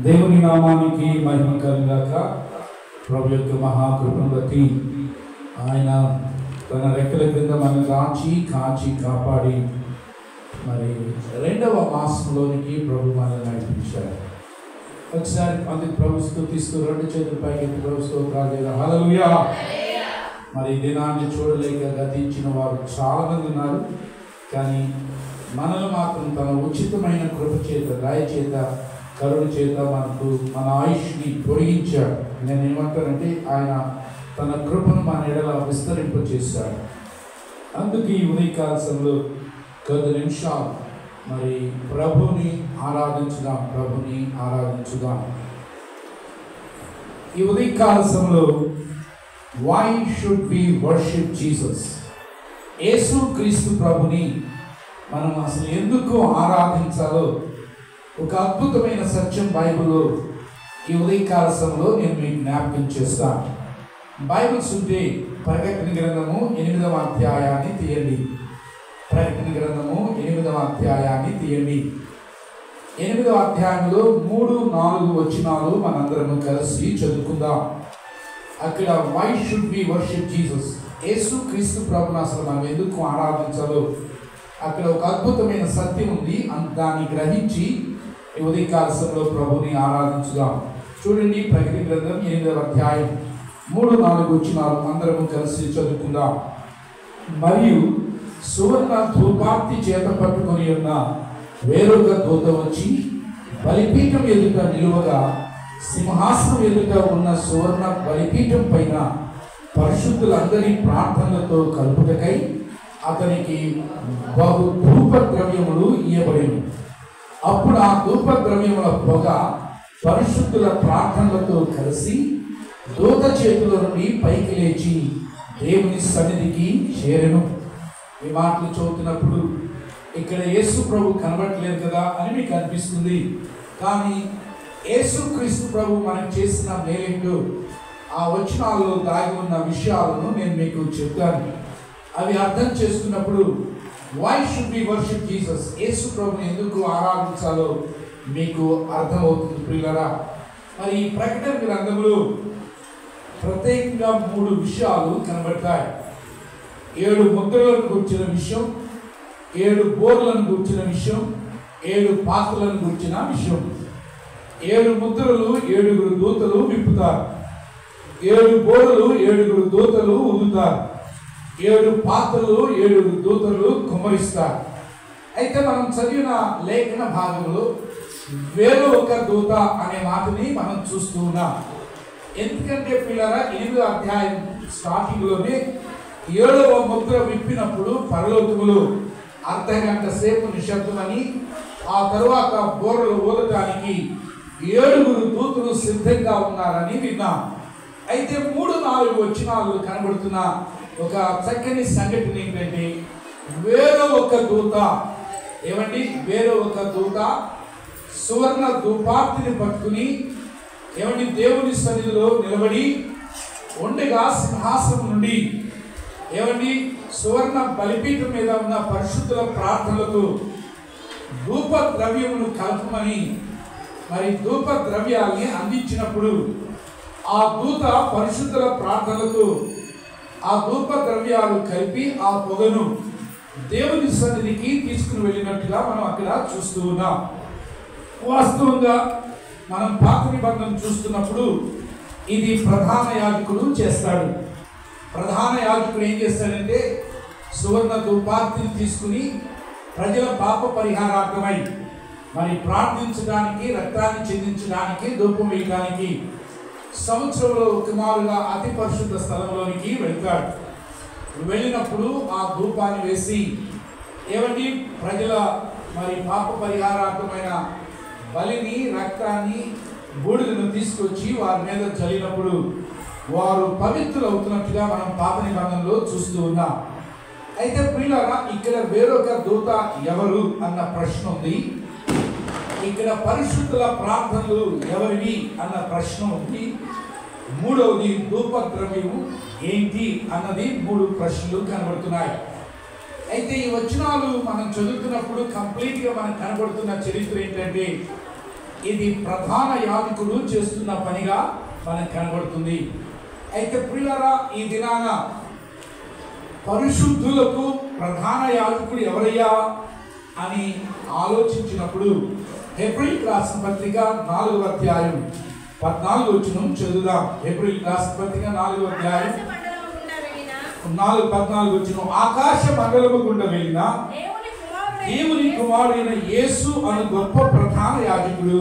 దేవుని నామానికి మహిమ కలుగాక. ప్రభు యొక్క మహాకృపను బట్టి ఆయన తన రెక్కల క్రింద మనం కాచి కాపాడి మరి 2వ మాసంలోనికి ప్రభు మనల్ని నడిపించారు. ఒకసారి అందుకు ప్రభు స్తుతిస్తూ 2 చేతుల పైకి ఎత్తి ప్రభు స్తోత్రాలు చేద్దాం. హల్లెలూయా. మరి దినాన్ని చూడలేక గతించిన వారు చాలామంది ఉన్నారు. కానీ మనల్ని మాత్రం తన ఉచితమైన కృప చేత, దయ చేత, కరుణ చేత మనకు మన ఆయుష్ని పొడిగించాడు. నేను ఏమంటానంటే ఆయన తన కృపను మన ఎడల విస్తరింపచేశాడు. అందుకు ఈ ఉదయకాల సమయంలో కొద్ది నిమిషాలు మరి ప్రభుని ఆరాధించుదాం. ఈ ఉదయకాల సమయంలో why should we worship Jesus? Yesu Kristu ప్రభుని మనం అసలు ఎందుకు ఆరాధించాలో ఒక అద్భుతమైన సత్యం బైబిల్లో ఈ ఉదయకాల సమయంలో నేను మీకు జ్ఞాపకం చేస్తాను. బైబిల్స్ ఉంటే ప్రకటన గ్రంథము 8వ అధ్యాయాన్ని తీయండి. ప్రకటన గ్రంథము 8వ అధ్యాయాన్ని తీయండి. 8వ అధ్యాయంలో 3-4 వచనాలు మనందరం కలిసి చదువుకుందాం. అక్కడ why should we worship Jesus? Yesu Kristu ప్రభుని అసలు మనం ఎందుకు ఆరాధించాలో అక్కడ ఒక అద్భుతమైన సత్యం ఉంది. దాన్ని గ్రహించి ఈ ఉదయకాల సమయంలో ప్రభుని ఆరాధించుదాం. చూడండి, ప్రకటన గ్రంథం 8వ అధ్యాయం 3-4 వచనాలు అందరము కలిసి చదువుకుందాం. మరియు సువర్ణ ధూపార్తి చేత పట్టుకొని ఉన్న వేరొక దూత వచ్చి బలిపీఠం ఎదుట నిలువగా, సింహాసనం ఎదుట ఉన్న సువర్ణ బలిపీఠం పైన పరిశుద్ధులందరి ప్రార్థనలతో కలుపుటకై అతనికి బహు ధూప ద్రవ్యములు ఇయ్యబడిను. అప్పుడు ఆ ధూప ద్రవ్యముల పొగ పరిశుద్ధుల ప్రార్థనలతో కలిసి దూత చేతుల నుండి పైకి లేచి దేవుని సన్నిధికి చేరెను. ఈ మాటలు చదువుతున్నప్పుడు ఇక్కడ యేసు ప్రభు కనబడట్లేదు కదా అని మీకు అనిపిస్తుంది. కానీ యేసు క్రీస్తు ప్రభు మనకు చేసిన మేలేంటో ఆ వచనాల్లో దాగి ఉన్న విషయాలను నేను మీకు చెప్తాను. అవి అర్థం చేసుకున్నప్పుడు why should we worship Jesus? Yesu ప్రభుని ఎందుకు ఆరాధించాలో మీకు అర్థమవుతుంది ప్రియులారా. మరి ఈ ప్రకటన గ్రంథంలో ప్రత్యేకంగా 3 విషయాలు కనబడతాయి. 7 ముద్రలను గుర్చిన విషయం, 7 బోర్లను గుర్చిన విషయం, 7 పాత్రలను గుర్చిన విషయం. 7 ముద్రలు 7 దూతలు విప్పుతారు. 7 బోర్లు 7 దూతలు ఊదుతారు. 7 పాత్రలు 7 దూతలు కుమ్మరిస్తారు. అయితే మనం చదివిన లేఖన భాగంలో వేరే ఒక దూత అనే మాటని మనం చూస్తూ ఉన్నాం. ఎందుకంటే పిల్లరా 8వ అధ్యాయం స్టార్టింగ్లోనే 7వ ముద్ర విప్పినప్పుడు పరలోకములో అర్ధగంట సేపు నిశ్శబ్దమని, ఆ తరువాత బోర్లు ఊదటానికి 7 దూతలు సిద్ధంగా ఉన్నారని విన్నాం. అయితే 3-4 వచనాలు కనబడుతున్న ఒక చక్కని సంఘటన ఏంటంటే వేరే ఒక దూత సువర్ణ ధూపార్తిని పట్టుకుని దేవుని సన్నిధిలో నిలబడి ఉండగా, సింహాసనం నుండి సువర్ణ బలిపీఠం మీద ఉన్న పరిశుద్ధుల ప్రార్థనలకు ధూప ద్రవ్యమును కలపమని మరి ధూప ద్రవ్యాల్ని అందించినప్పుడు ఆ దూత పరిశుద్ధుల ప్రార్థనలకు ఆ ధూప ద్రవ్యాలు కలిపి ఆ పొగను దేవుని సన్నిధికి తీసుకుని వెళ్ళినట్టుగా మనం అక్కడ చూస్తూ ఉన్నాం. వాస్తవంగా మనం పాత నిబంధన చూస్తున్నప్పుడు ఇది ప్రధాన యాజకుడు చేస్తాడు. ప్రధాన యాజకుడు ఏం చేస్తాడంటే సువర్ణ ధూపార్తిని తీసుకుని ప్రజల పాప పరిహారార్థమై మరి ప్రార్థించడానికి, రక్తాన్ని చెందించడానికి, ధూపం వేయడానికి సంవత్సరంలో ఒకమారుగా అతి పరిశుద్ధ స్థలంలోనికి వెళ్తాడు. వెళ్ళినప్పుడు ఆ ధూపాన్ని వేసి ప్రజల మరి పాప పరిహారార్థమైన బలిని, రక్తాన్ని, బూడిదను తీసుకొచ్చి వారి మీద చల్లినప్పుడు వారు పవిత్రులు అవుతున్నట్టుగా మనం పాత నిబంధనలో చూస్తూ ఉన్నాం. అయితే ప్రియులారా ఇక్కడ వేరొక దూత ఎవరు అన్న ప్రశ్న ఉంది. ఇక్కడ పరిశుద్ధుల ప్రార్థనలు ఎవరివి అన్న ప్రశ్న ఉంది. 3వది ధూప ద్రవ్యము ఏంటి అన్నది 3 ప్రశ్నలు కనబడుతున్నాయి. అయితే ఈ వచనాలు మనం చదువుతున్నప్పుడు కంప్లీట్గా మనకు కనబడుతున్న చరిత్ర ఏంటంటే ఇది ప్రధాన యాజకుడు చేస్తున్న పనిగా మనకు కనబడుతుంది. అయితే ప్రియులారా, ఈ దినాన పరిశుద్ధులకు ప్రధాన యాజకుడు ఎవరయ్యా అని ఆలోచించినప్పుడు హెబ్రీయులకు రాసిన పత్రిక 4వ అధ్యాయం 14వ వచనం చదువుదాం. హెబ్రీయులకు రాసిన పత్రిక 4వ అధ్యాయం 4:14 వచనం. ఆకాశ మండలము గుండా వెళ్ళిన దేవుని కుమారుడైన యేసు అను గొప్ప ప్రధాన యాజకుడు.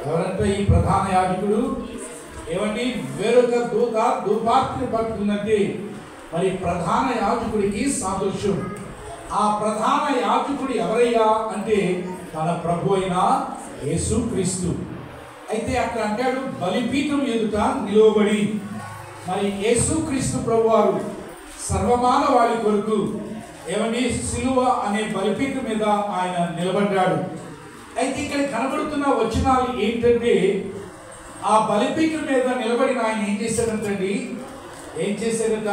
ఎవరంటే ఈ ప్రధాన యాజకుడు? ఏమండి, వేరొక దూత ధూపార్తిని పట్టుకున్నట్టే మరి ప్రధాన యాజకుడికి సాదృశ్యం. ఆ ప్రధాన యాజకుడు ఎవరయ్యా అంటే మన ప్రభు అయిన యేసు క్రీస్తు. అయితే అక్కడ అంటాడు, బలిపీఠం ఎదుట నిలువబడి. మరి యేసు క్రీస్తు ప్రభు వారు సర్వమానవాళి కొరకు ఏమని సిలువ అనే బలిపీఠం మీద ఆయన నిలబడ్డాడు. అయితే ఇక్కడ కనబడుతున్న వచనాలు ఏంటంటే, ఆ బలిపీఠం మీద నిలబడిన ఆయన ఏం చేశాడట?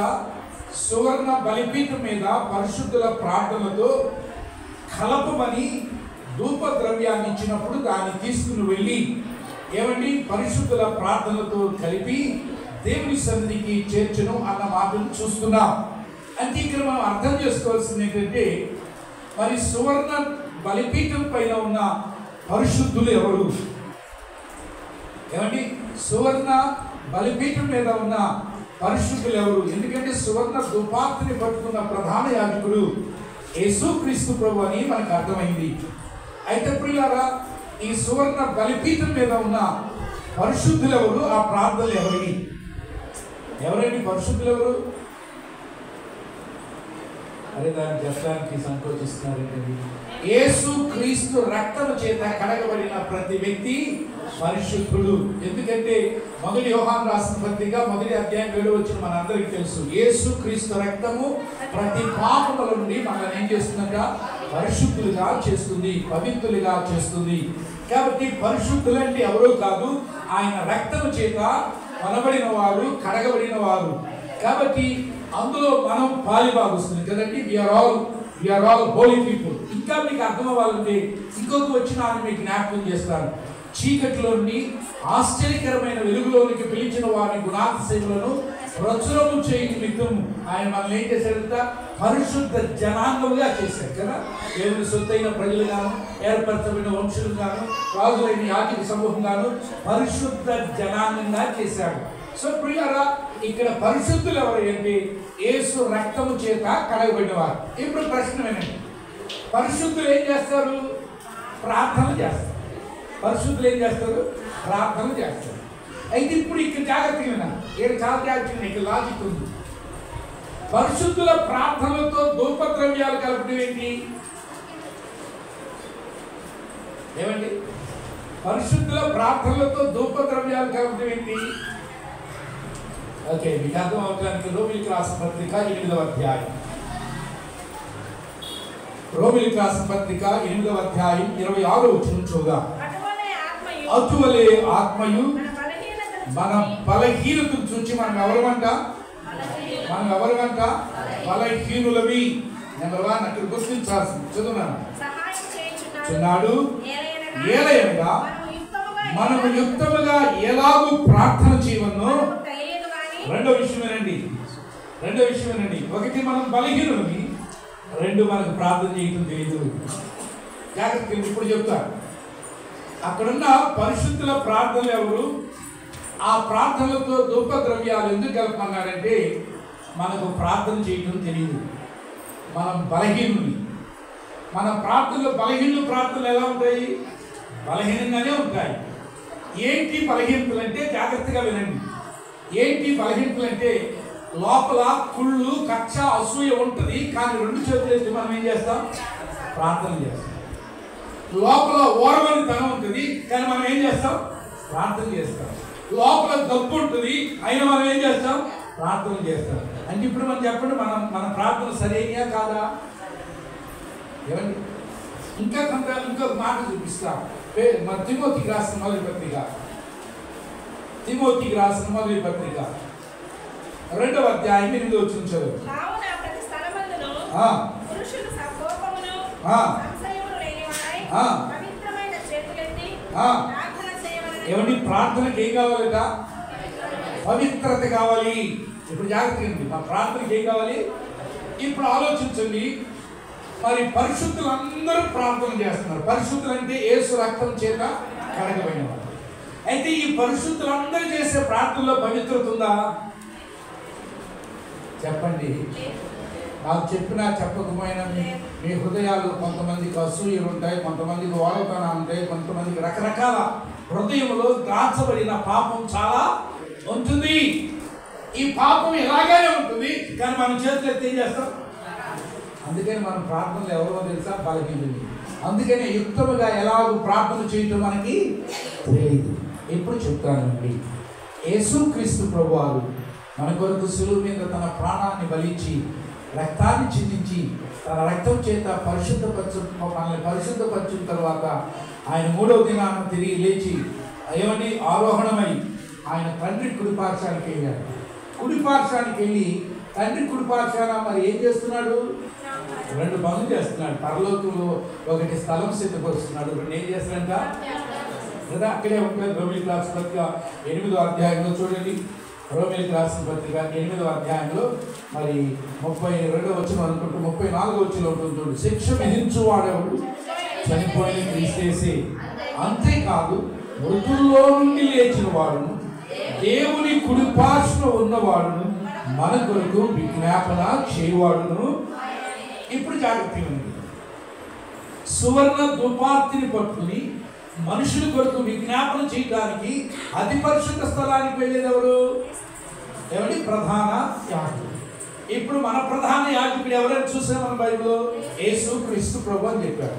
సువర్ణ బలిపీఠం మీద పరిశుద్ధుల ప్రార్థనలతో కలపమని ధూప ద్రవ్యాన్ని ఇచ్చినప్పుడు దాన్ని తీసుకుని వెళ్ళి ఏమండి పరిశుద్ధుల ప్రార్థనలతో కలిపి దేవుని సన్నిధికి చేర్చను అన్న మాటను చూస్తున్నాం. అంటే ఇక్కడ మనం అర్థం చేసుకోవాల్సింది ఏంటంటే, మరి సువర్ణ బలిపీఠం పైన ఉన్న పరిశుద్ధులు ఎవరు? ఏమండి, సువర్ణ బలిపీఠం మీద ఉన్న పరిశుద్ధులు ఎవరు? ఎందుకంటే సువర్ణ ధూపార్తిని పట్టుకున్న ప్రధాన యాజకుడు యేసు క్రీస్తు ప్రభు అని మనకు అర్థమైంది. అయితే ప్రియులారా, ఈ సువర్ణ బలిపీఠం మీద ఉన్న పరిశుద్ధులు ఎవరు? ఆ ప్రార్థనలు ఎవరండి పరిశుద్ధులు ఎవరు? అరే, దాన్ని చెప్పడానికి సంకోచిస్తున్నారండి. యేసు క్రీస్తు రక్తము చేత కడగబడిన ప్రతి వ్యక్తి పరిశుద్ధుడు. ఎందుకంటే 1 యోహాను రాసిన పత్రిక 1వ అధ్యాయం 7వ వచనం మనందరికీ తెలుసు. యేసు క్రీస్తు రక్తము ప్రతి పాపముల నుండి మనల్ని ఏం చేస్తుందంట? పరిశుద్ధులుగా చేస్తుంది, పవిత్రులుగా చేస్తుంది. కాబట్టి పరిశుద్ధులు అంటే ఎవరో కాదు, ఆయన రక్తము చేత కొనబడిన వారు, కడగబడిన వారు. కాబట్టి అందులో మనం పాలిభాగస్తులు కదండి. We are all holy people. ఇంకా మీకు అర్థం అవ్వాలంటే ఇంకొక వచ్చిన మీకు జ్ఞాపకం చేస్తాను. చీకటిలో నుండి ఆశ్చర్యకరమైన వెలుగులోనికి పిలిచిన వారి గుణాతిశయములను ప్రచురము చేయ నిమిత్తం ఆయన మనల్ని ఏం చేశాడంట? పరిశుద్ధ జనాంగముగా చేశారు కదా. దేవుని సొత్తైన ప్రజలుగాను, ఏర్పరచబడిన వంశులుగాను, రాజులైన యాజక సమూహంగాను పరిశుద్ధ జనాంగంగా చేశాడు. సో ప్రియులారా, ఇక్కడ పరిశుద్ధులు ఎవరు అంటే యేసు రక్తము చేత కడగబడినవారు. ఇప్పుడు ప్రశ్న వినండి, పరిశుద్ధులు ఏం చేస్తారు? ప్రార్థనలు చేస్తారు. పరిశుద్ధులు ఏం చేస్తారు? ప్రార్థనలు చేస్తారు. అయితే ఇప్పుడు ఇక్కడ జాగ్రత్తగా విన్నాను, చాలా జాగ్రత్తగా ఇక్కడ లాజిక్ ఉంది. పరిశుద్ధుల ప్రార్థనలతో ధూపద్రవ్యాలు కలపడం ఏంటి? ఏమండి, పరిశుద్ధుల ప్రార్థనలతో ధూపద్రవ్యాలు కలపడం ఏంటి? ఓకే, మీకు అర్థం అవడానికి రోమిలికి రాసిన పత్రిక 8వ అధ్యాయం, రోమిలికి రాసిన పత్రిక 8వ అధ్యాయం 26వ వచనం చూద్దాం. అటువలే ఆత్మయు మన బలహీనతను చూచి మనం ఎవరమంట? బలహీనులవి. నెంబర్ 1 అక్కడ గుర్తించాల్సింది చదువున్నాను. చున్నాడు ఏలయనగా మనము యుక్తముగా ఎలాగూ ప్రార్థన చేయవన్నో. రెండో విషయం వినండి. ఒకటి, మనం బలహీనులవి. 2, మనకు ప్రార్థన చేయటం తెలియదు. జాగ్రత్తగా ఇప్పుడు చెప్తాను. అక్కడున్న పరిశుద్ధుల ప్రార్థనలు ఎవరు? ఆ ప్రార్థనలతో ధూప ద్రవ్యాలు ఎందుకు కలుపుకున్నారంటే మనకు ప్రార్థన చేయటం తెలియదు, మనం బలహీనులు. మన ప్రార్థనలు ప్రార్థనలు ఎలా ఉంటాయి? బలహీనంగానే ఉంటాయి. ఏంటి బలహీనతలు అంటే జాగ్రత్తగా వినండి. ఏంటి బలహీనతలు అంటే లోపల కుళ్ళు, కక్ష, అసూయ ఉంటుంది. కానీ 2 చేతులు ఎత్తి మనం ఏం చేస్తాం? ప్రార్థన చేస్తాం. లోపల ఓరవని తనం ఉంటుంది, కానీ మనం ఏం చేస్తాం? ప్రార్థన చేస్తాం. లోపల డబ్బు ఉంటుంది, అయినా మనం ఏం చేస్తాం? ప్రార్థన చేస్తాం. అంటే ఇప్పుడు మనం చెప్పండి, మన ప్రార్థన సరైనయా కాదా? ఏమండి, ఇంకొక మాట చూపిస్తాం. తిమోతికి రాసిన మొదటి పత్రిక 2వ అధ్యాయం 8వ వచనం చదువు. ఏమండి ప్రార్థనకి ఏం కావాలట? పవిత్రత కావాలి. ఇప్పుడు జాగ్రత్తగా ఉంది. మా ప్రార్థనకి ఏం కావాలి? ఇప్పుడు ఆలోచించండి. మరి పరిశుద్ధులు అందరూ ప్రార్థన చేస్తున్నారు. పరిశుద్ధులు అంటే యేసు రక్తం చేత కడగబడిన వారు. అయితే ఈ పరిశుద్ధులందరూ చేసే ప్రార్థనలో పవిత్రత ఉందా? చెప్పండి. నాకు చెప్పినా చెప్పకపోయినా మీ హృదయాలు కొంతమందికి అసూయలు ఉంటాయి, కొంతమందికి ఓడతనాలు ఉంటాయి, కొంతమందికి రకరకాల హృదయంలో దాచబడిన పాపం చాలా ఉంటుంది. ఈ పాపం ఇలాగే ఉంటుంది, కానీ మనం చేతులు ఎత్తి ఏం చేస్తాం? అందుకని మనం ప్రార్థనలు ఎవరో తెలుసా? బలహీనులు. అందుకనే యుక్తముగా ఎలాగో ప్రార్థన చేయటం మనకి తెలియదు. ఎప్పుడు చెప్తానండి, యేసుక్రీస్తు ప్రభువారు మన కొరకు సులువు మీద తన ప్రాణాన్ని బలించి రక్తాన్ని చిందించి తన రక్తం చేత మనల్ని పరిశుద్ధపరిచిన తర్వాత ఆయన 3వ దినాన తిరిగి లేచి ఏమని ఆరోహణమై ఆయన తండ్రి కుడిపార్శ్వానికి వెళ్ళాడు. కుడిపార్శ్వానికి వెళ్ళి తండ్రి కుడిపార్శ్వాన మరి ఏం చేస్తున్నాడు? 2 పనులు చేస్తున్నాడు. పరలోకంలో ఒకటి స్థలం సిద్ధపరుస్తున్నాడు, 2 ఏం చేస్తున్నాడంట కదా? అక్కడే ఉంటుంది. రోమిలికి రాసిన పత్రిక 8వ అధ్యాయంలో చూడండి. రోమిలికి రాసిన పత్రిక 8వ అధ్యాయంలో మరి 32వ వచనం అనుకుంటూ 34వ వచనం ఉంటుంది చూడండి. శిక్ష విధించువాడెవడు? చనిపోయిన క్రీస్తు. అంతేకాదు మృతుల్లో నుండి లేచిన వాడును దేవుని కుడిపార్శ్వన ఉన్నవాడును మన కొరకు విజ్ఞాపన చేయవాడును. ఇప్పుడు జాగ్రత్తగా ఉంది. సువర్ణ ధూపార్తిని పట్టుకుని మనుషుల కొరకు విజ్ఞాపన చేయడానికి అతి పరిశుద్ధ స్థలానికి వెళ్ళేది ఎవరు? ఎవరి? ప్రధాన యాజకుడు. ఇప్పుడు మన ప్రధాన యాజకుడు ఎవరైనా చూసాం మన బైబిల్లో? యేసుక్రీస్తు ప్రభు అని చెప్పారు.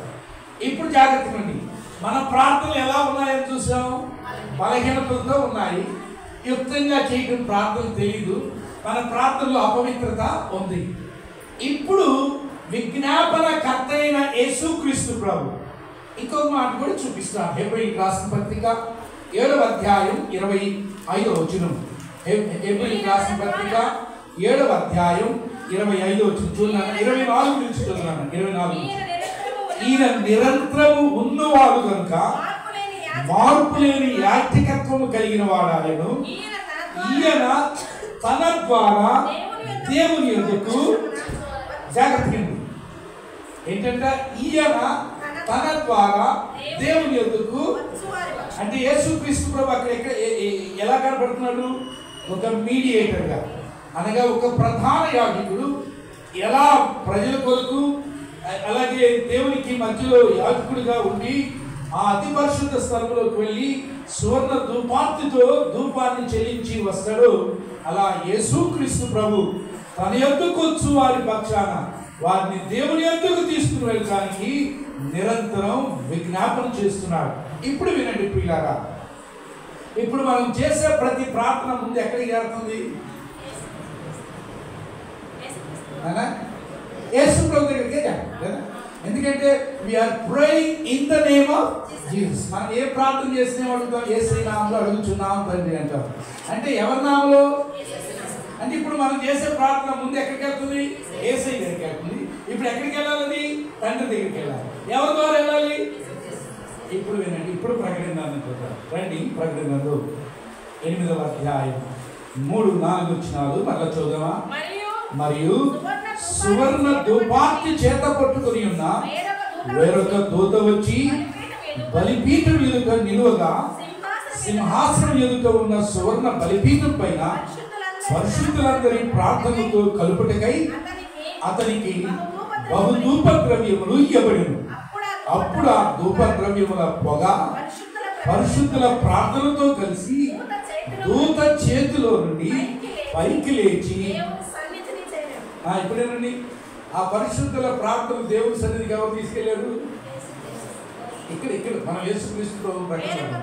ఇప్పుడు జాగ్రత్తగా ఉంది. మన ప్రార్థనలు ఎలా ఉన్నాయని చూసాం? బలహీనతలతో ఉన్నాయి. యుక్తంగా చేయడం ప్రార్థన తెలియదు. మన ప్రార్థనలో అపవిత్రత ఉంది. ఇప్పుడు విజ్ఞాపన కర్త అయిన యేసుక్రీస్తు ప్రభు ఇంకొక మాట కూడా చూపిస్తాను. హెబ్రీయులకు రాసిన పత్రిక 7వ అధ్యాయం 25వ వచనం. హెబ్రీయులకు రాసిన పత్రిక 7వ అధ్యాయం 25వ వచనం చూడండి. 24 నుంచి చదువుతున్నాను. 24. ఈయన నిరంతరము ఉన్నవాడు కనుక మార్పు లేని యాక్తికత్వము కలిగిన వాడాలను ఈయన తన ద్వారా దేవుని యొద్దకు జాగ్రత్తగా ఏంటంటే ఈయన తన ద్వారా దేవుని యొద్దకు అంటే యేసుక్రీస్తు ప్రభు అక్కడ ఎలా కనబడుతున్నాడు? ఒక మీడియేటర్గా, అనగా ఒక ప్రధాన యాజకుడు ఎలా ప్రజల కొరకు అలాగే దేవునికి మధ్యలో యాజకుడిగా ఉండి ఆ అతి పరిశుద్ధ స్థలంలోకి వెళ్ళి సువర్ణ ధూపార్తితో ధూపాన్ని చెల్లించి వస్తాడు. అలా యేసుక్రీస్తు ప్రభు తన యొద్దకు వచ్చు వారి పక్షాన వారిని దేవుని యొద్దకు తీసుకుని వెళ్ళడానికి నిరంతరం విజ్ఞాపన చేస్తున్నాడు. ఇప్పుడు వినండి ప్రియులారా, ఇప్పుడు మనం చేసే ప్రతి ప్రార్థన ముందు ఎక్కడికి చేరుతుంది? యేసు ప్రభు దగ్గరికే చేరుతుంది. ఎందుకంటే we are praying in the name of Jesus. మనం ఏ ప్రార్థన చేసినా అడుగుతాం? యేసయ్య నామములో అడుగుచున్నాం తండ్రి అంటాం. అంటే ఎవరి నామములో? అంటే ఇప్పుడు మనం చేసే ప్రార్థన ముందు ఎక్కడికి వెళ్తుంది? యేసయ్య దగ్గరికి వెళ్తుంది. ఇప్పుడు ఎక్కడికి వెళ్ళాలి? తండ్రి దగ్గరికి వెళ్ళాలి. ఎవరి ద్వారా వెళ్ళాలి? ఇప్పుడు వినండి. ఇప్పుడు ప్రకటన రండి. ప్రకటన 8వ అధ్యాయం 3-4 వచనాలు మళ్ళా చూద్దామా? మరియు సువర్ణ ధూపార్తి చేత పట్టుకుని ఉన్న వేరొక దూత వచ్చి బలిపీఠం ఎదుట నిలువగా సింహాసనం ఎదుట ఉన్న సువర్ణ బలిపీఠం పైన పరిశుద్ధులందరి ప్రార్థనతో కలుపుటకై అతనికి బహుధూప ద్రవ్యములు ఇవ్వబడిను. అప్పుడు ఆ ధూప ద్రవ్యముల పొగ పరిశుద్ధుల ప్రార్థనతో కలిసి దూత చేతిలో నుండి పైకి లేచి ఇప్పుడేనండి ఆ పరిశుద్ధుల ప్రార్థన దేవుని సన్నిధికి ఎవరు తీసుకెళ్ళారు? ఇక్కడ మనం యేసుక్రీస్తు ప్రభు ప్రకటన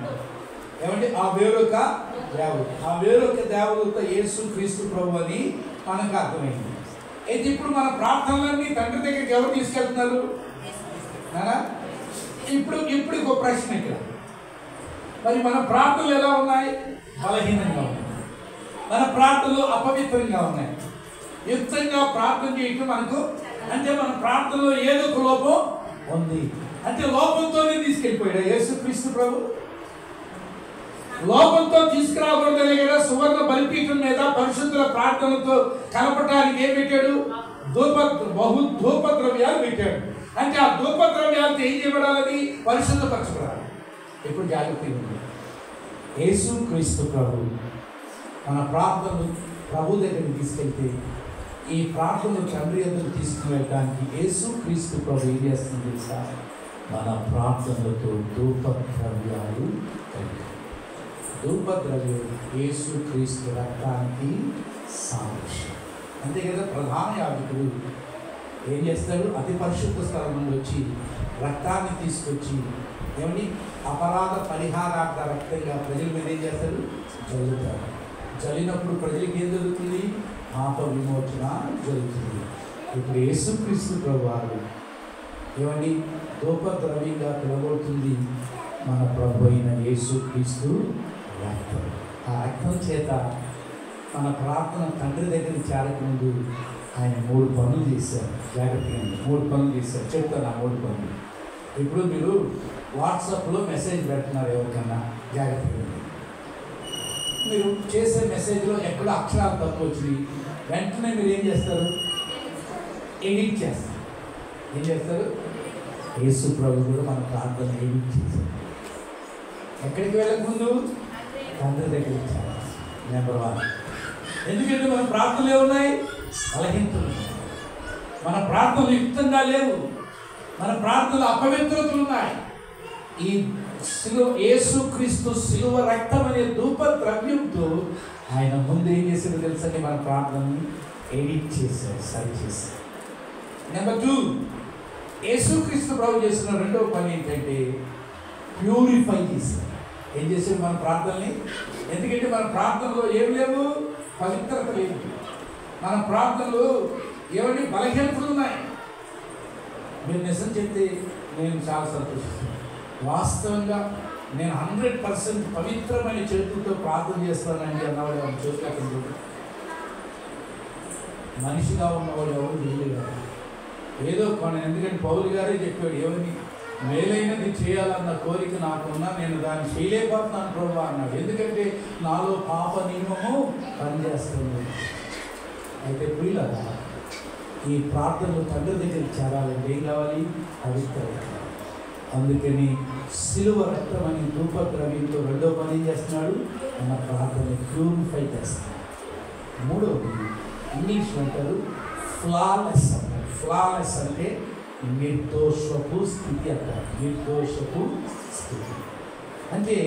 ఏమంటే ఆ వేరొక దేవుడు, ఆ వేరొక దేవుడితో యేసుక్రీస్తు ప్రభు అని మనకు అర్థమైంది. అయితే ఇప్పుడు మన ప్రార్థనలన్నీ తండ్రి దగ్గరికి ఎవరు తీసుకెళ్తున్నారు? ఇప్పుడు ఒక ప్రశ్న ఇక్కడ, మరి మన ప్రార్థనలు ఎలా ఉన్నాయి? బలహీనంగా ఉన్నాయి. మన ప్రార్థనలు అపవిత్రంగా ఉన్నాయి. యుక్తంగా ప్రార్థన చేయటం మనకు అంటే మన ప్రార్థనలో ఏదో ఒక లోపం ఉంది. అంటే లోపంతోనే తీసుకెళ్ళిపోయాడు యేసుక్రీస్తు ప్రభు. లోపంతో తీసుకురాకూడదనే కదా సువర్ణ బలిపీఠం మీద పరిశుద్ధుల ప్రార్థనతో కలపటానికి ఏం పెట్టాడు? ధూపద్రవ్యాలు పెట్టాడు. అంటే ఆ ధూపద్రవ్యాలతో ఏం చేయబడాలని? పరిశుద్ధపరచబడాలి. ఇప్పుడు జాగ్రత్తగా ఉంది. యేసు క్రీస్తు ప్రభు మన ప్రార్థనలు ప్రభు దగ్గరికి తీసుకెళ్తే ఈ ప్రార్థనలు తండ్రి ఎదురు తీసుకుని వెళ్ళడానికి యేసు క్రీస్తు ప్రభు ఏం చేస్తుంది తెలుసా? మన ప్రార్థనలతో ధూపద్రవ్యాలు కలిగి. ధూపద్రవ్యం యేసు క్రీస్తు రక్తానికి సాదృశ్యం. అంతే కదా. ప్రధాన యాజకుడు ఏం చేస్తాడు? అతి పరిశుద్ధ స్థలం నుండి వచ్చి రక్తాన్ని తీసుకొచ్చి ఏమని అపరాధ పరిహారార్థ రక్తంగా ప్రజల మీద ఏం చేస్తాడు? జల్లుతాడు. జల్లినప్పుడు ప్రజలకు ఏం జరుగుతుంది? పాప విమోచన జరుగుతుంది. ఇప్పుడు యేసుక్రీస్తు ప్రభు వారు ఏమండి ధూపద్రవ్యంగా పిలవబడుతుంది మన ప్రభు అయిన యేసుక్రీస్తు రక్తం. ఆ రక్తం చేత మన ప్రార్థన తండ్రి దగ్గరికి చేరకముందు ఆయన 3 పనులు చేశారు. జాగ్రత్తగా 3 పనులు చేశారు. చెప్తాను ఆ 3 పనులు. ఇప్పుడు మీరు వాట్సాప్లో మెసేజ్ పెడుతున్నారు ఎవరికన్నా, జాగ్రత్తగా మీరు చేసే మెసేజ్లో ఎక్కడ అక్షరాలు తక్కువ వచ్చినాయి వెంటనే మీరు ఏం చేస్తారు? ఎడిట్ చేస్తారు. ఏం చేస్తారు? యేసు ప్రభు కూడా మన ప్రార్థన ఎడిట్ చేశారు. ఎక్కడికి వెళ్ళకముందు తండ్రి దగ్గరికి చేరాలి. నెంబర్ 1. ఎందుకంటే మన ప్రార్థనలు ఏమున్నాయి? బలహీనతలు. మన ప్రార్థనలు యుక్తంగా లేవు. మన ప్రార్థనలు అపవిత్రతలు ఉన్నాయి. ఈ యేసుక్రీస్తు శిలువ రక్తం అనే ధూప ద్రవ్యంతో ఆయన ముందు ఏం చేశారో తెలుసండి? మన ప్రార్థనని ఎడిట్ చేశారు, సరి చేశారు. నెంబర్ 2, యేసుక్రీస్తు ప్రభు చేసిన రెండవ పని ఏంటంటే ప్యూరిఫై చేశారు. ఏం చేశారు? మన ప్రార్థనని. ఎందుకంటే మన ప్రార్థనలో ఏం లేవు? పవిత్రత లేదు. మన ప్రార్థనలు ఏమంటే బలహీనతలు ఉన్నాయి. మీరు నిజం చెప్తే నేను చాలా సంతోషిస్తాను. వాస్తవంగా నేను 100% పవిత్రమైన చేతులతో ప్రార్థన చేస్తానండి అన్నవాడు ఎవరు చేతులు మనిషిగా ఉన్నవాడు ఎవరు వీళ్ళు కాదు. ఏదో కొన్ని, ఎందుకంటే పౌలు గారే చెప్పాడు, ఎవరిని మేలైనది చేయాలన్న కోరిక నాకున్నా నేను దాన్ని చేయలేకపోతున్నాను ప్రభు అన్నాడు. ఎందుకంటే నాలో పాప నియమము పనిచేస్తుంది. అయితే ప్రియులారా, ఈ ప్రార్థనలు తండ్రి దగ్గరికి చేరాలంటే ఏం కావాలి? పవిత్రత. అందుకని శిలువ రక్తం అని ధూపద్రవ్యంతో రెండో పని ఏం చేస్తున్నాడు? మన ప్రార్థనని ప్యూరిఫై చేస్తున్నాడు. 3వది ఇంగ్లీష్లో అంటారు ఫ్లాలెస్ అంటారు. ఫ్లాలెస్ అంటే నిర్దోషపు స్థితి అంటారు. నిర్దోషపు స్థితి అంటే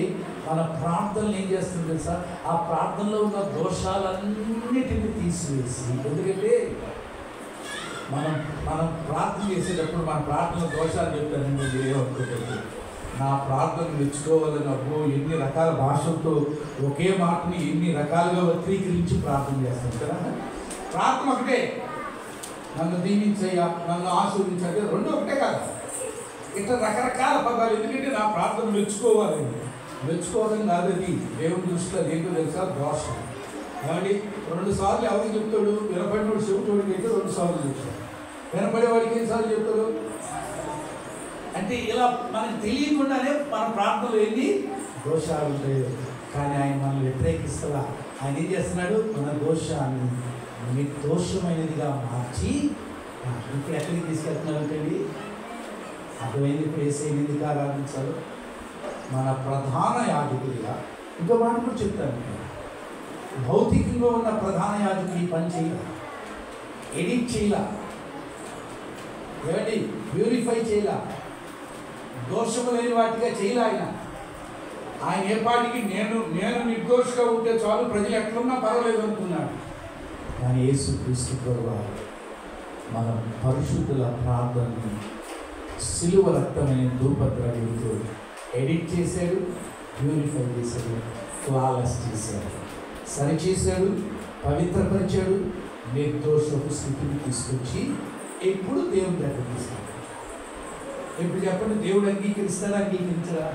మన ప్రార్థనలు ఏం చేస్తుంది తెలుసా? ఆ ప్రార్థనలో ఉన్న దోషాలన్నిటిని తీసివేసి, ఎందుకంటే మనం ప్రార్థన చేసేటప్పుడు మన ప్రార్థన దోషాలు చెప్తానండి. ఏమనుకోలేదు, నా ప్రార్థన మెచ్చుకోవాలని అబ్బో ఎన్ని రకాల భాషలతో ఒకే మాటని ఎన్ని రకాలుగా వక్రీకరించి ప్రార్థన చేస్తాం కదా. ప్రార్థన ఒకటే, నన్ను దీవించయ్యా, నన్ను ఆశీర్వదించే, రెండు ఒకటే కాదు. ఇట్లా రకరకాల పదాలు. ఎందుకంటే నా ప్రార్థన మెచ్చుకోవాలి. మెచ్చుకోవడం కాదు, అది దేవుని దృష్టిలో ఏంటో తెలుసా? దోషం. ఏమండి 2 సార్లు ఎవరికి చెప్తాడు? వినపడినోడు చెబుతోడికి అయితే 2 సార్లు చెప్తాడు. వినపడేవాడికి ఎన్నిసార్లు చెప్తాడు? అంటే ఇలా మనకు తెలియకుండానే మన ప్రార్థనలు ఎన్ని దోషాలు ఉంటాయి. కానీ ఆయన మనల్ని వ్యతిరేకిస్తా. ఆయన ఏం చేస్తున్నాడు? మన దోషాన్ని నిర్దోషమైనదిగా మార్చి ఇప్పుడు ఎక్కడికి తీసుకెళ్తున్నారు అండి? అర్థమైంది. ఇప్పుడు ఏసైని ఎందుకు ఆరాధించాలో మన ప్రధాన యాజకుడిగా. ఇంకో మాట కూడా చెప్తాను, భౌతికంగా ఉన్న ప్రధాన యాజకుడు ఈ పని చేయాల, ఎడిట్ చేయాల, ఏమండి ప్యూరిఫై చేయాల, దోషము లేని వాటిగా చేయాల. ఆయన ఏ పాటికి నేను నిర్దోషంగా ఉంటే చాలు, ప్రజలు ఎట్లున్నా పర్వాలేదు అనుకున్నాడు. కానీ యేసుక్రీస్తు ప్రభువు మన పరిశుద్ధుల ప్రార్థనని శిలువ రక్తమైన ధూపద్రవ్యంతో ఎడిట్ చేశాడు, ప్యూరిఫై చేశాడు, ఫ్లాలెస్ చేశాడు, సరిచేశాడు, పవిత్రపరిచాడు, నిర్దోషపు స్థితిని తీసుకొచ్చి ఎప్పుడు దేవుని దగ్గర తీసుకెళ్ళాడు. ఇప్పుడు చెప్పండి, దేవుడు అంగీకరిస్తాడా? అంగీకరించరా?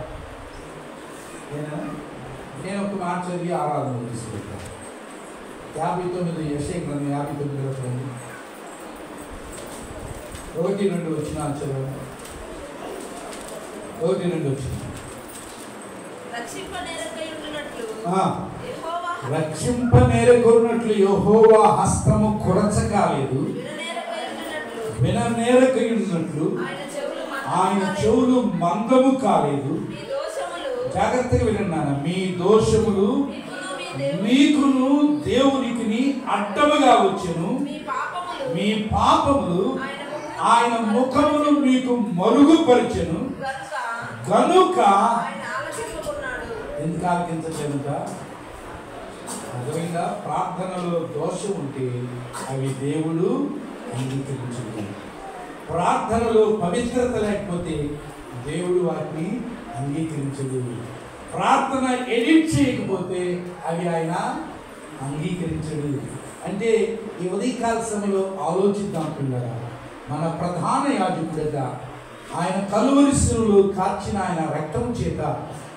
నేను ఒక మాట చదివి ఆరాధన తీసుకెళ్తాను. 59 యెషయా గ్రంథం 59 1-2 వచనాలు చదవండి. 1-2 వచనాలు. రక్షింపనేరకొన్నట్లు యెహోవా హస్తము కొరచకాలేదు, విననేరకయున్నట్లు ఆయన చెవులు మందము కాలేదు. జాగ్రత్తగా విన్నాను. మీ దోషములు మీకును దేవునికి అడ్డముగా వచ్చెను, మీ పాపములు ఆయన ముఖమును మీకు మరుగుపరిచెను గనుక ఎందుకు ఆలకించలేనుక. అర్థమైందా? ప్రార్థనలో దోషం ఉంటే అవి దేవుడు అంగీకరించుకుంటాడు. ప్రార్థనలో పవిత్రత లేకపోతే దేవుడు వాటిని అంగీకరించదు. ప్రార్థన ఎడిట్ చేయకపోతే అవి ఆయన అంగీకరించడు. అంటే ఈ ఉదయకాల సమయంలో ఆలోచిద్దాం పిల్లరా. మన ప్రధాన యాజకుడిగా ఆయన కలువరి శిలువలో కార్చిన ఆయన రక్తం చేత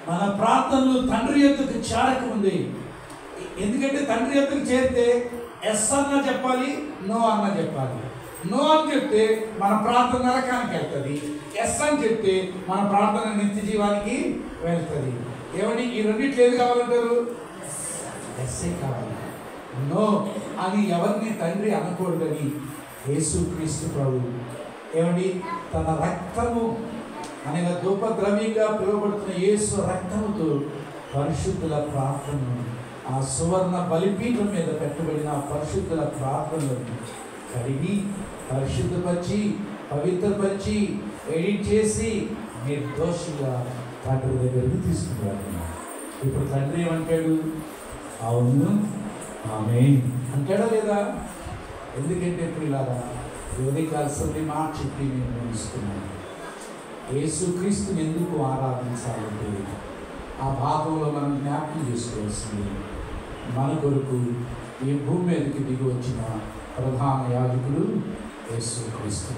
మన ప్రార్థనలు తండ్రి యొద్దకు చేరకముంది. ఎందుకంటే తండ్రి యొద్దకు చేరితే ఎస్ అన్న చెప్పాలి, నో అన్న చెప్పాలి. నో అని చెప్తే మన ప్రార్థన నరకానికి వెళ్తుంది, ఎస్ అని చెప్తే మన ప్రార్థన నిత్య జీవానికి వెళ్తుంది. ఏమని ఈ రెండిట్లు ఏది కావాలంటారు? ఎస్ఏ కావాలి. నో అని ఎవరిని తండ్రి అనకూడదని యేసుక్రీస్తు ప్రభు ఏమండి తన రక్తము అనగా ధూపద్రవ్యంగా పిలువబడుతున్న యేసు రక్తముతో పరిశుద్ధుల ప్రార్థనను, ఆ సువర్ణ బలిపీఠం మీద పెట్టబడిన పరిశుద్ధుల ప్రార్థనలను కడిగి పరిశుద్ధపరిచి పవిత్రపరిచి ఎడిట్ చేసి నిర్దోషిగా తండ్రి దగ్గరికి తీసుకురాడు. ఇప్పుడు తండ్రి ఏమంటాడు? అవును ఆమేన్ అంటాడా లేదా? ఎందుకంటే ఇప్పుడు ఇలాగా ఉదయకాల్సింది మాట చెప్పి నేను ముగిస్తున్నాను. యేసుక్రీస్తుని ఎందుకు ఆరాధించాలంటే ఆ భాగంలో మనం జ్ఞాపకం చేసుకోవాల్సింది మన కొరకు ఈ భూమి మీదకి దిగి వచ్చిన ప్రధాన యాజకుడు యేసుక్రీస్తు.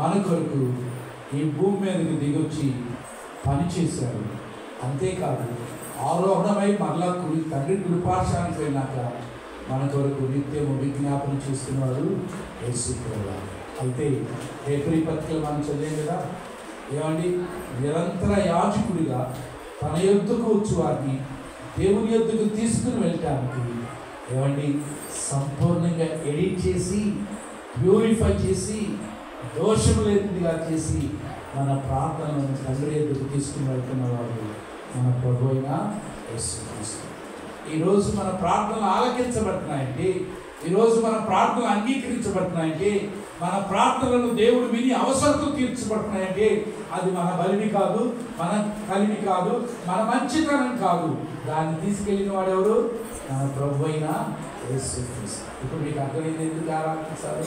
మన కొరకు ఈ భూమి మీదకి దిగొచ్చి పనిచేశాడు. అంతేకాదు ఆరోహణమై మరలా తండ్రి కృపాశానికి వెళ్ళాక మన కొరకు నిత్యము విజ్ఞాపన చేస్తున్నవాడు యేసుక్రీస్తు. అయితే హెబ్రీ పత్రికలు మనం చదివాం కదా, ఏమండి నిరంతర యాజకుడిగా తన యొద్దకు వచ్చి వారిని దేవుని యొద్దకు తీసుకుని వెళ్ళటానికి ఏమండి సంపూర్ణంగా ఎడిట్ చేసి ప్యూరిఫై చేసి దోషం లేనిదిగా చేసి మన ప్రార్థనలను తండ్రి యొద్దకు తీసుకుని వెళ్తున్నవాడు మన ప్రభు అయిన యేసుక్రీస్తు. ఈరోజు మన ప్రార్థనలు ఆలకించబడుతున్నాయంటే, ఈరోజు మన ప్రార్థనలు అంగీకరించబడుతున్నాయంటే, మన ప్రార్థనలను దేవుడు విని అవసరత తీర్చబడుతున్నాయంటే అది మన బలిమి కాదు, మన కలిమి కాదు, మన మంచితనం కాదు. దాన్ని తీసుకెళ్ళిన వాడెవరు? మన ప్రభు అయిన యేసుక్రీస్తు. ఇప్పుడు మీకు అర్థమైంది ఎందుకు ఆరాధించాలి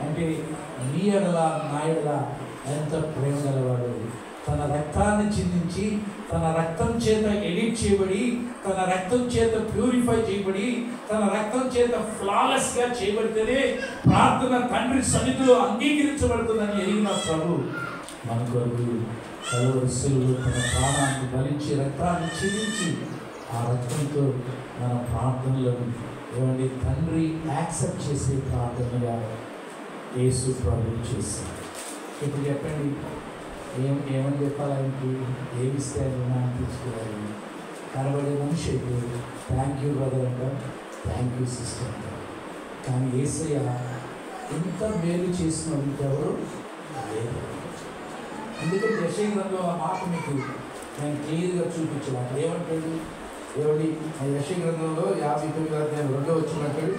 అంటే నీ ఎడల నా ఎడల ఎంత ప్రేమ గలవాడు. తన రక్తాన్ని చిందించి తన రక్తం చేత ఎడిట్ చేయబడి తన రక్తం చేత ప్యూరిఫై చేయబడి తన రక్తం చేత ఫ్లాలెస్గా చేయబడితేనే ప్రార్థన తండ్రి సన్నిధిలో అంగీకరించబడుతుందని ఎరిగిన ప్రభు మన కొరకు కలువరి శిలువలో తన ప్రాణాన్ని బలించి రక్తాన్ని చిందించి ఆ రక్తంతో మన ప్రార్థనలను ఏమండి తండ్రి యాక్సెప్ట్ చేసే ప్రార్థనగా యేసు ప్రభు చేశారు. ఇప్పుడు చెప్పండి ఏమని చెప్పాలి? ఆయనకి ఏమి ఇస్తే ఆయన తీసుకోవాలి? కనబడే మనిషి అయితే థ్యాంక్ యూ బ్రదర్ అంటారు, థ్యాంక్ యూ సిస్టర్ అంటారు. కానీ యేసయ్య ఎంత మేలు చేసిన ఎవరు లేదు. ఎందుకంటే యెషయా గ్రంథంలో ఆ మాట మీకు నేను క్లియర్గా చూపించాను. అక్కడ ఏమంటాడు? ఏమిటి యెషయా గ్రంథంలో 59వ అధ్యాయం 2వ వచనం అంటాడు,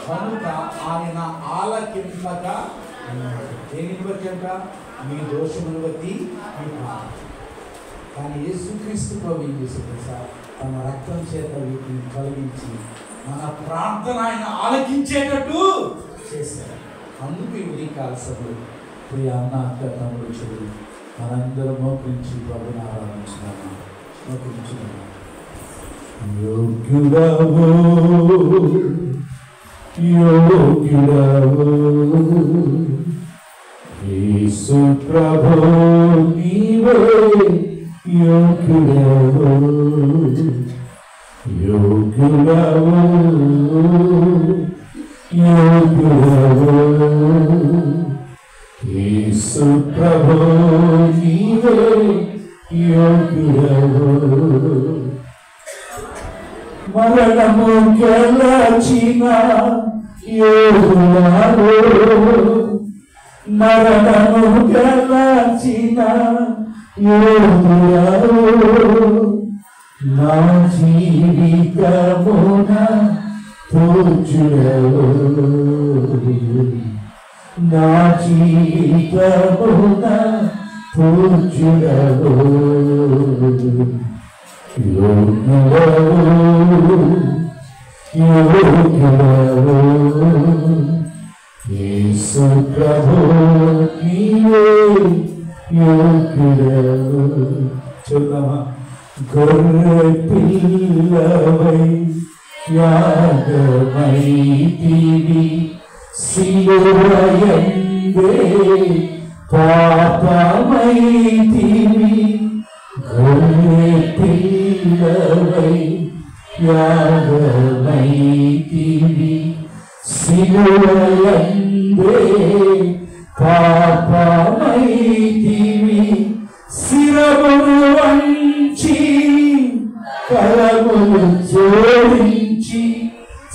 కనుక ఆయన ఆలకింపక దేనిని బట్టి అంట? మీ దోషమును బట్టి మీ పాపం. కానీ యేసుక్రీస్తు ప్రభు ఏం చేశాడు సార్? తన రక్తం చేత వీటిని తొలగించి మన ప్రార్థన ఆయన ఆలకించేటట్టు చేశారు. అందుకు ఈ ఉదయకాల సభలు ప్రియ అన్న అక్క తమ్ముడు చెడు మనందరం మోకరించి ప్రభుని ఆరాధించున్నాము. మోకరించున్నాము. యోగ్యుడవో యోగ్యుడవో యేసు ప్రభు నీవే యోగ్యుడవో యోగ్యుడవో యోగ్యుడవో యేసు ప్రభు నీవే యోగ్యుడవో గెలచిన యోధులారో, మరణము గెలచిన యోధులారో, నా జీవితమున పూజ్యుడవో, నా జీవితమున పూజ్యుడవో, యోగ్యుడవో, యోగ్యుడవో, యేసు ప్రభు నీవే యోగ్యుడవో. చూద్దామా? గొర్రె పిల్లవై యాగమైతివి, సిలువయందే పాపమైతివి. గొర్రె పిల్లవై యాగమైతివి, సిలువయందే పాపమైతివి. శిరమును వంచి కరములు జోడించి,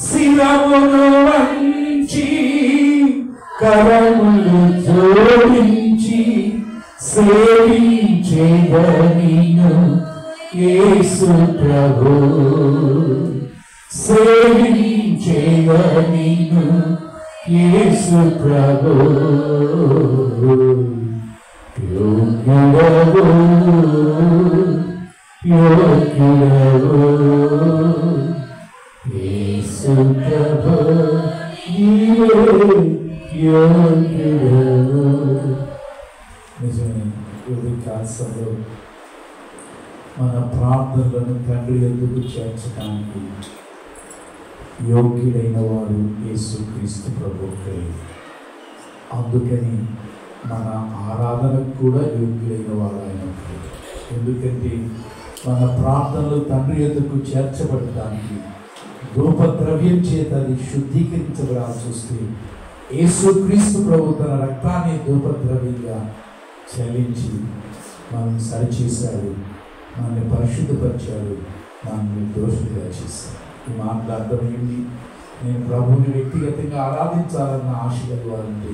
శిరమును వంచి కరములు జోడించి, సేవించెదనిను యేసు ప్రభు, సేవించెదనిను యేసు ప్రభు. యోగ్యుడవో, యోగ్యుడవో, యేసు ప్రభు నీవే యోగ్యుడవో. నిజమే, ఉదయకాలంలో మన ప్రార్థనలను తండ్రి ఎదుగు చేర్చడానికి యోగ్యుడైన వాడు యేసుక్రీస్తు ప్రభువే. అందుకని మన ఆరాధనకు కూడా యోగ్యుడైన వాడు ఆయన. ఎందుకంటే మన ప్రార్థనలు తండ్రి ఎదుగు చేర్చబడటానికి ధూపద్రవ్యం చేత అది శుద్ధీకరించబడాల్సి వస్తే యేసుక్రీస్తు ప్రభు తన రక్తాన్ని ధూపద్రవ్యంగా చెల్లించి మనం సరిచేశాడు, మనల్ని పరిశుద్ధపరిచాడు, మనల్ని దోషులుగా చేశాడు. ఈ మాటలు అర్థమైంది. నేను ప్రభువుని వ్యక్తిగతంగా ఆరాధించాలన్న ఆశ కలవాలంటే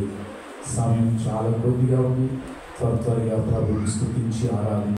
సమయం చాలా కొద్దిగా ఉంది. త్వరగా ప్రభువుని స్తుతించి ఆరాధించాలి.